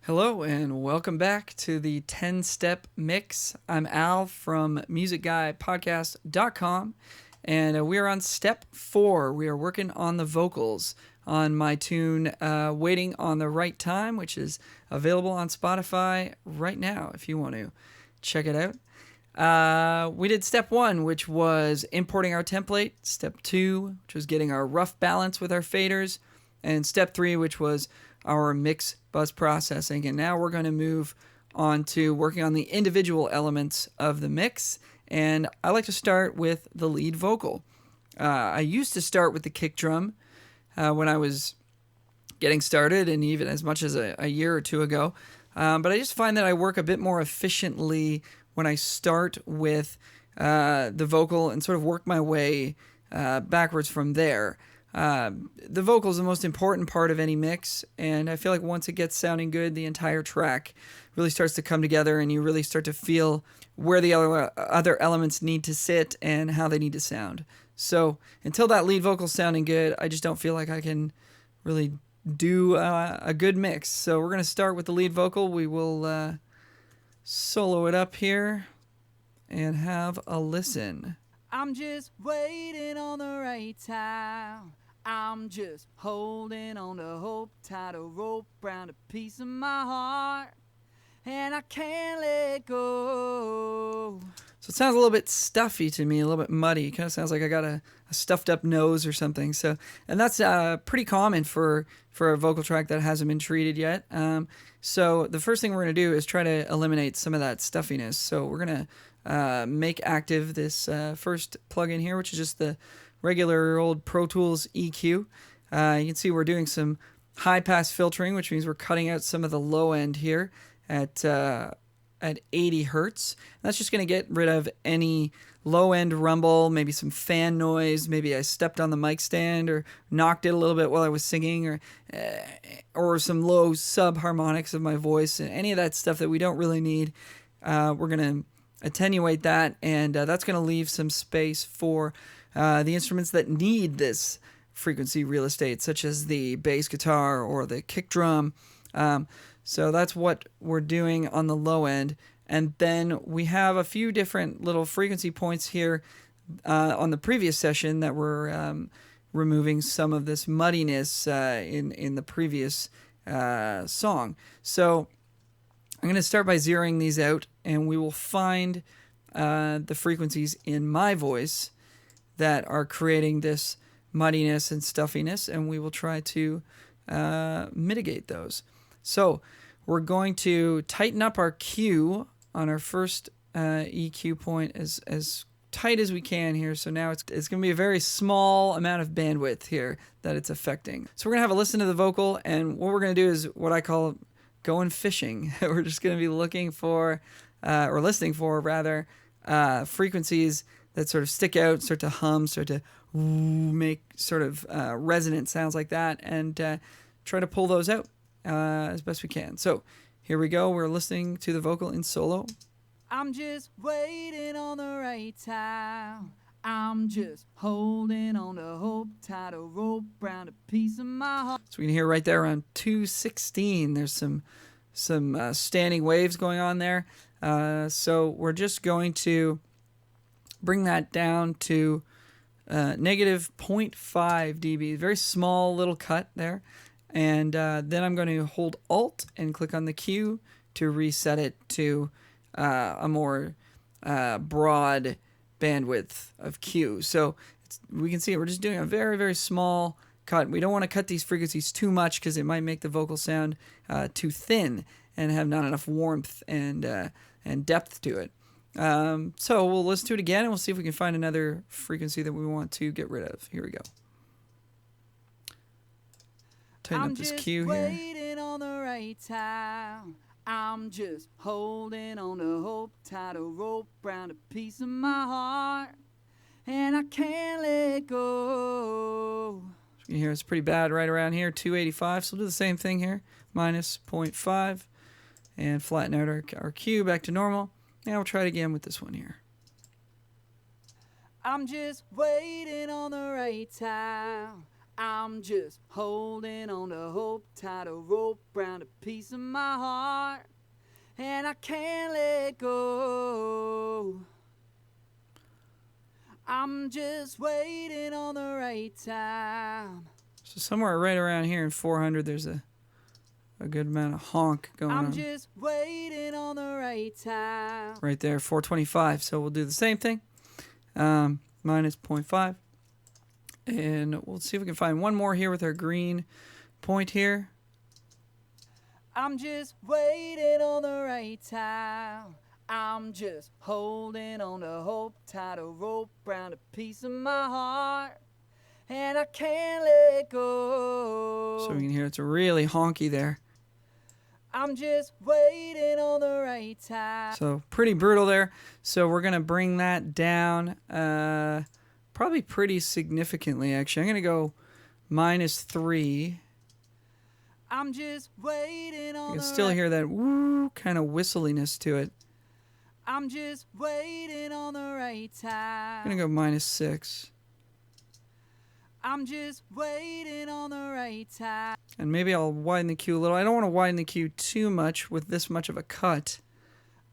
Hello and welcome back to the 10-Step Mix. I'm Al from musicguypodcast.com and we are on step 4. We are working on the vocals on my tune Waiting on the Right Time, which is available on Spotify right now if you want to check it out. We did step 1, which was importing our template. Step 2, which was getting our rough balance with our faders. And step 3, which was our mix bus processing. And now we're going to move on to working on the individual elements of the mix. And I like to start with the lead vocal. I used to start with the kick drum when I was getting started, and even as much as a year or two ago. But I just find that I work a bit more efficiently when I start with the vocal and sort of work my way backwards from there. The vocal is the most important part of any mix, and I feel like once it gets sounding good, the entire track really starts to come together, and you really start to feel where the other elements need to sit and how they need to sound. So until that lead vocal's sounding good, I just don't feel like I can really do a good mix. So we're going to start with the lead vocal. We will solo it up here and have a listen. I'm just waiting on the right time. I'm just holding on to hope, tied a rope round a piece of my heart, and I can't let go. So it sounds a little bit stuffy to me, a little bit muddy. It kind of sounds like I got a stuffed up nose or something. So, and that's pretty common for a vocal track that hasn't been treated yet. So the first thing we're going to do is try to eliminate some of that stuffiness. So we're going to make active this first plugin here, which is just the regular old Pro Tools EQ. You can see we're doing some high pass filtering, which means we're cutting out some of the low end here at 80 hertz. And that's just going to get rid of any low end rumble, maybe some fan noise, maybe I stepped on the mic stand or knocked it a little bit while I was singing, or some low sub harmonics of my voice, and any of that stuff that we don't really need. We're going to attenuate that, and that's going to leave some space for the instruments that need this frequency real estate, such as the bass guitar or the kick drum. So that's what we're doing on the low end. And then we have a few different little frequency points here on the previous session that we're removing some of this muddiness in the previous song. So I'm going to start by zeroing these out, and we will find the frequencies in my voice that are creating this muddiness and stuffiness, and we will try to mitigate those. So we're going to tighten up our Q on our first EQ point as tight as we can here. So now it's going to be a very small amount of bandwidth here that it's affecting. So we're going to have a listen to the vocal, and what we're going to do is what I call going fishing. We're just going to be looking for, or listening for rather, frequencies that sort of stick out, start to hum, start to make sort of resonant sounds like that, and try to pull those out as best we can. So here we go. We're listening to the vocal in solo. I'm just waiting on the right time. I'm just holding on to hope, tied a rope round a piece of my heart. So we can hear right there around 216. There's some standing waves going on there. So we're just going to bring that down to negative 0.5 dB. Very small little cut there. And then I'm going to hold Alt and click on the Q to reset it to a more broad bandwidth of Q. So we can see we're just doing a very, very small cut. We don't want to cut these frequencies too much because it might make the vocal sound too thin and have not enough warmth and depth to it. So we'll listen to it again, and we'll see if we can find another frequency that we want to get rid of. Here we go. Tighten up this Q here. I'm just waiting on the right time. I'm just holding on to hope, tied a rope round a piece of my heart, and I can't let go. So you can hear it's pretty bad right around here, 285. So we'll do the same thing here, minus 0.5, and flatten out our Q back to normal. Now we'll try it again with this one here. I'm just waiting on the right time. I'm just holding on to hope, tied a rope round a piece of my heart, and I can't let go. I'm just waiting on the right time. So somewhere right around here in 400, there's a good amount of honk going on. I'm just waiting on the right time. Right there, 425. So we'll do the same thing. Minus 0.5. And we'll see if we can find one more here with our green point here. I'm just waiting on the right time. I'm just holding on to hope, tied a rope round a piece of my heart, and I can't let go. So we can hear it's really honky there. I'm just waiting on the right time. So pretty brutal there. So we're going to bring that down probably pretty significantly, actually. I'm going to go -3. I'm just waiting on You can the still right hear that woo kind of whistliness to it. I'm just waiting on the right time. I'm going to go -6. I'm just waiting on the right time. And maybe I'll widen the Q a little. I don't want to widen the Q too much with this much of a cut.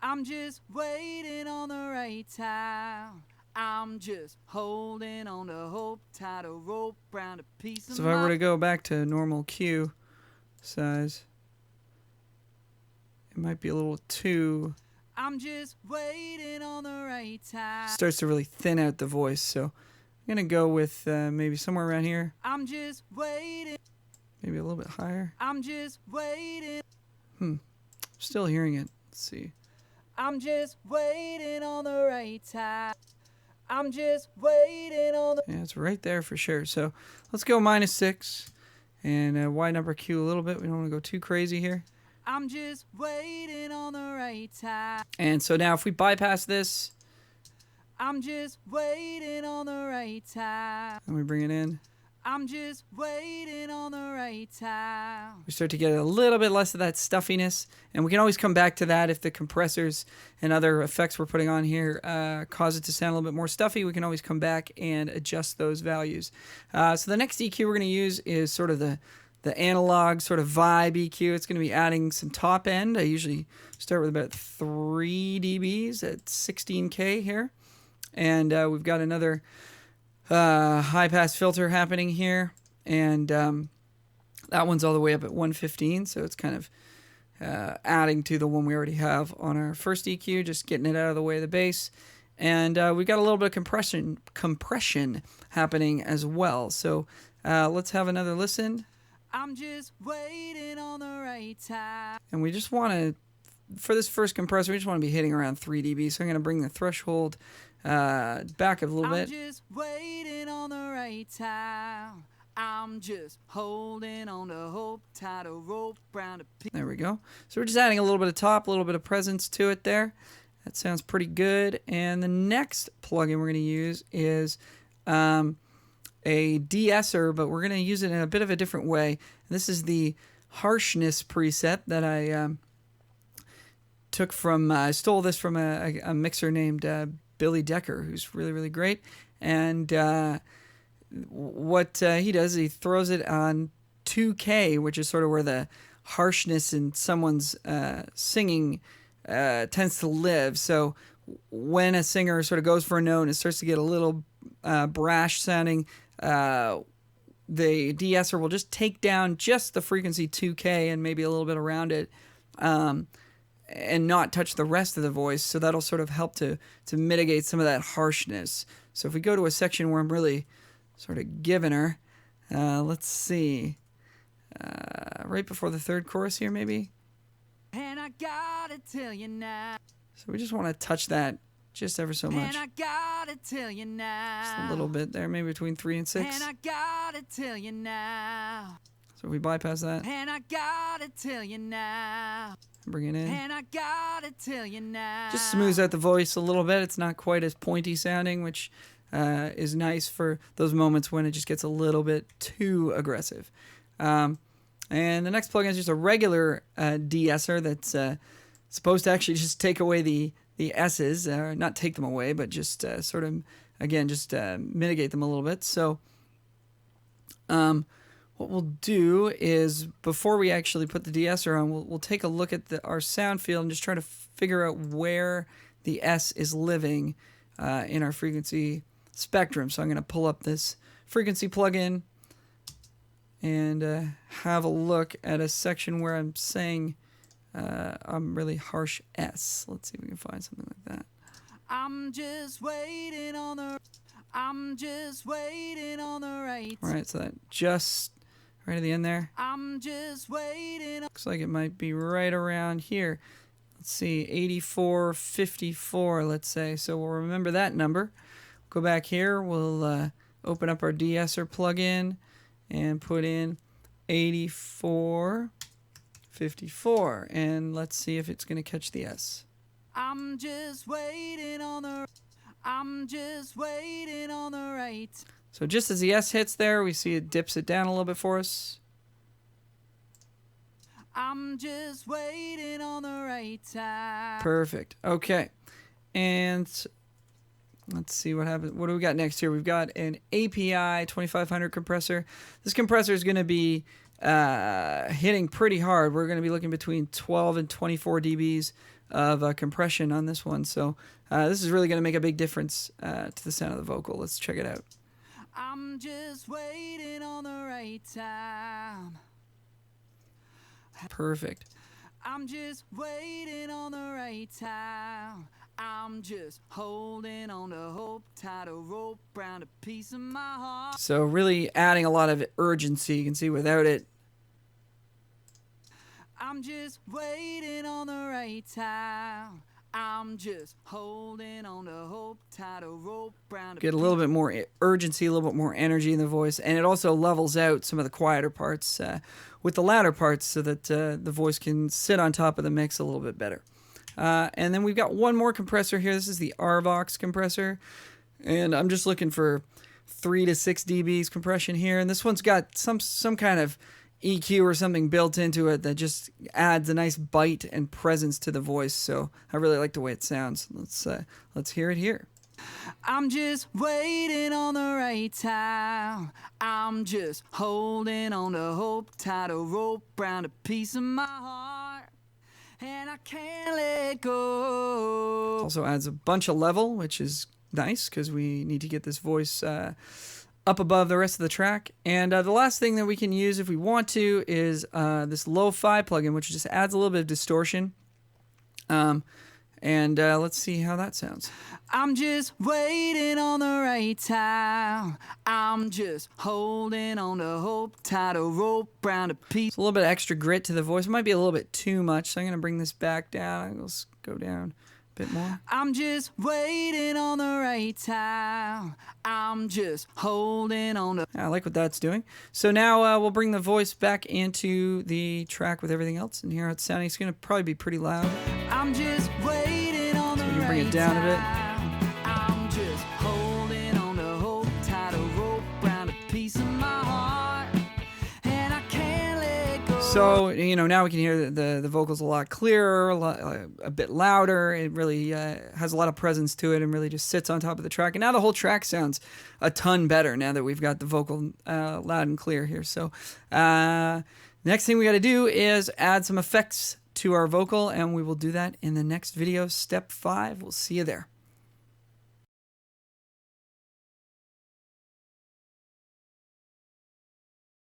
I'm just waiting on the right time. I'm just holding on to hope, tied a rope round a piece of So if I were to go back to normal Q size, it might be a little too... I'm just waiting on the right time. Starts to really thin out the voice. So I'm going to go with maybe somewhere around here. I'm just waiting. Maybe a little bit higher. I'm just waiting. Still hearing it. Let's see. I'm just waiting on the right time. I'm just waiting on the... Yeah, it's right there for sure. So let's go -6 and widen up our Q a little bit. We don't want to go too crazy here. I'm just waiting on the right time. And so now if we bypass this I'm just waiting on the right time. and we bring it in, I'm just waiting on the right time. we start to get a little bit less of that stuffiness. And we can always come back to that if the compressors and other effects we're putting on here cause it to sound a little bit more stuffy. We can always come back and adjust those values. So the next EQ we're going to use is sort of the analog sort of vibe EQ. It's going to be adding some top end. I usually start with about 3 dBs at 16K here. And we've got another high pass filter happening here. And that one's all the way up at 115. So it's kind of adding to the one we already have on our first EQ, just getting it out of the way of the bass. And we've got a little bit of compression happening as well. So let's have another listen. I'm just waiting on the right time. And we just want to, for this first compressor, we just want to be hitting around 3 dB. So I'm going to bring the threshold back a little bit. I'm just waiting on the right time. I'm just holding on to hope, tied a rope round a piece. There we go. So we're just adding a little bit of top, a little bit of presence to it there. That sounds pretty good. And the next plugin we're going to use is a De-Esser, but we're going to use it in a bit of a different way. This is the harshness preset that I took from, I stole this from a mixer named Billy Decker, who's really, really great. And what he does is he throws it on 2K, which is sort of where the harshness in someone's singing tends to live. So when a singer sort of goes for a note and it starts to get a little brash sounding, the De-Esser will just take down just the frequency 2K and maybe a little bit around it, and not touch the rest of the voice. So that'll sort of help to mitigate some of that harshness. So if we go to a section where I'm really sort of giving her, let's see, right before the third chorus here maybe. And I gotta tell you now. So we just want to touch that just ever so much. And I gotta tell you now. Just a little bit there, maybe between 3 and 6. And I gotta tell you now. So if we bypass that, And I gotta tell you now. bring it in. And I gotta tell you now. Just smooths out the voice a little bit. It's not quite as pointy sounding, which is nice for those moments when it just gets a little bit too aggressive. And the next plugin is just a regular De-Esser that's supposed to actually just take away the S's, not take them away, but just sort of, again, just mitigate them a little bit. So What we'll do is, before we actually put the De-Esser on, we'll take a look at our sound field and just try to figure out where the S is living in our frequency spectrum. So I'm going to pull up this frequency plugin and have a look at a section where I'm saying I'm really harsh S. Let's see if we can find something like that. I'm just waiting on the right. All right, so that just right at the end there. I'm just waiting. Looks like it might be right around here. Let's see, 8454, let's say. So we'll remember that number. Go back here. We'll open up our De-Esser plugin and put in 8454. And let's see if it's going to catch the S. I'm just waiting on the right. So just as the S hits there, we see it dips it down a little bit for us. I'm just waiting on the right time. Perfect. Okay. And let's see what happens. What do we got next here? We've got an API 2500 compressor. This compressor is going to be hitting pretty hard. We're going to be looking between 12 and 24 dBs of compression on this one. So this is really going to make a big difference to the sound of the vocal. Let's check it out. I'm just waiting on the right time. Perfect. I'm just waiting on the right time. I'm just holding on to hope, tied a rope round a piece of my heart. So really adding a lot of urgency. You can see without it. I'm just waiting on the right time. I'm just holding on to hope, tied a rope round a Get a little bit more urgency, a little bit more energy in the voice, and it also levels out some of the quieter parts with the louder parts so that the voice can sit on top of the mix a little bit better. And then we've got one more compressor here. This is the RVOX compressor, and I'm just looking for 3 to 6 dBs compression here, and this one's got some kind of EQ or something built into it that just adds a nice bite and presence to the voice. So I really like the way it sounds. Let's hear it here. I'm just waiting on the right time. I'm just holding on to hope, tied a rope round a piece of my heart, and I can't let go. Also adds a bunch of level, which is nice because we need to get this voice up above the rest of the track. And the last thing that we can use if we want to is this lo-fi plugin, which just adds a little bit of distortion. And let's see how that sounds. I'm just waiting on the right time. I'm just holding on to hope, tied a rope round a piece. It's a little bit extra grit to the voice. It might be a little bit too much, so I'm going to bring this back down. Let's go down a bit more. I'm just waiting on the right time. I'm just holding on to... I like what that's doing. So now we'll bring the voice back into the track with everything else, and here it's sounding. It's going to probably be pretty loud. I'm just waiting on the right time. So you can bring it down a bit. I'm just holding on to hope, tied a rope round a piece of my heart, and I can't let go. So, you know, now we can hear the vocals a lot clearer, a bit louder. It really has a lot of presence to it and really just sits on top of the track. And now the whole track sounds a ton better now that we've got the vocal loud and clear here. So next thing we got to do is add some effects to our vocal, and we will do that in the next video, step 5. We'll see you there.